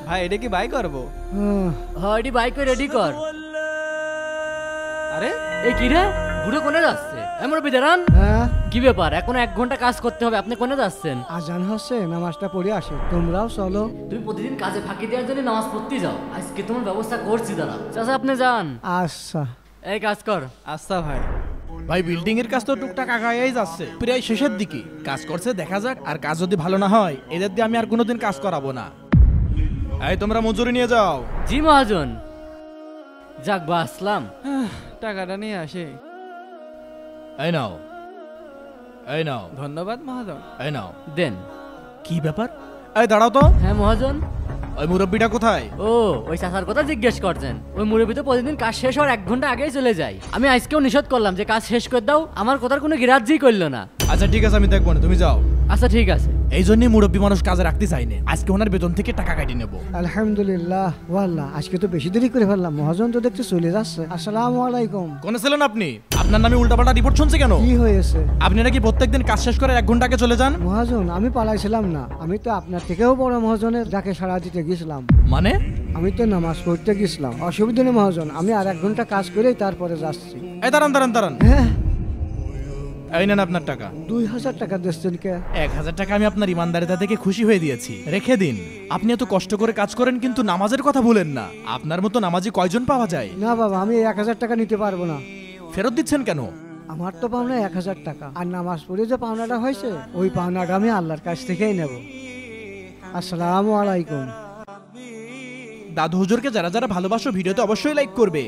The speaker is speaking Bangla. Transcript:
ভাই এটা কি বাই করবো? হ্যাঁ এটি বাইক রেডি কর। আরে এই কি রে, বুড়ো কোনে যাচ্ছে? এমন বিদারান কি ব্যাপার? এখন 1 ঘন্টা কাজ করতে হবে, আপনি কোনে যাচ্ছেন? আজান হচ্ছে, নামাজটা পড়ে আসে, তোমরাও চলো। তুমি প্রতিদিন কাজে ফাঁকি দেওয়ার জন্য নামাজ পড়তে যাও, আজকে তোমার ব্যবস্থা করছি দাঁড়া। চাচা আপনি যান। আচ্ছা এই কাজ কর। আচ্ছা ভাই। ভাই বিল্ডিং এর কাজ তো টুকটাক আগাই যাচ্ছে, প্রায় শেষের দিকে। কাজ করছে দেখা যাক, আর কাজ যদি ভালো না হয় এদের দিয়ে আমি আর কোনোদিন কাজ করাবো না। এই তোমরা মজুরি নিয়ে যাও। জি মহাজন। যাক বাসলাম। টাকাটা নিয়ে আসে। এই নাও, এই নাও। ধন্যবাদ মহাজন। এই নাও। দেন। কি ব্যাপার? এই দাঁড়াও তো। হ্যাঁ মহাজন। ওই মুরব্বিটা কোথায়? ও ওই চাচার কথা জিজ্ঞেস করছেন। ওই মুরব্বি তো প্রতিদিন কাজ শেষ হওয়ার 1 ঘন্টা আগেই চলে যায়। আমি আজকেও নিষেধ করলাম যে কাজ শেষ করে দাও, আমার কথার কোনো গ্রাহ্যই করলো না। আচ্ছা ঠিক আছে, আমি দেখবো না, তুমি যাও। আচ্ছা ঠিক আছে। এই জন্যই মুরব্বী মানুষ কাজে রাখতে চাইনি, আজকে ওনার বেতন থেকে টাকা কাটিয়ে নেবো। আলহামদুলিল্লাহ। ওয়াল্লাহ আজকে তো বেশি দেরি করে ফেললাম, মহাজন তো দেখতে চলে যাচ্ছে। আসসালামু আলাইকুম। কোনে ছিলেন আপনি? আপনার নামে উল্টাপাল্টা রিপোর্ট শুনছে কেন? কি হয়েছে? আপনি নাকি প্রত্যেকদিন কাজ শেষ করে 1 ঘন্টা আগে চলে যান। মহাজন আমি পালাইছিলাম না, আমি তো আপনার থেকেও বড় মহাজনের ডাকে সাড়া দিতে গেছিলাম। মানে? আমি তো নামাজ পড়তে গেছিলাম। অসুবিধা নেই মহাজন, আমি আর 1 ঘন্টা কাজ করেই তারপরে যাচ্ছি। এই দাঁড়ান দাঁড়ান দাঁড়ান। হ্যাঁ এই নেন আপনার টাকা। 2000 টাকা দিচ্ছেন কে? 1000 টাকা আমি আপনার ইমানদারিতা থেকে খুশি হয়ে দিয়েছি, রেখে দিন। আপনি এত কষ্ট করে কাজ করেন কিন্তু নামাজের কথা ভুলেন না। আপনার মতো নামাজি কয়জন পাওয়া যায়? না বাবা, আমি 1000 টাকা নিতে পারবো না। ফেরত দিচ্ছেন কেন? আমার তো পাওনা 1000 টাকা, আর নামাজ পড়ে যে পাওনাটা হয়েছে ওই পাওনাটা আমি আল্লাহর কাছ থেকেই নেব। আসসালামু আলাইকুম। দাদু হুজুরকে যারা যারা ভালোবাসো ভিডিওতে অবশ্যই লাইক করবে।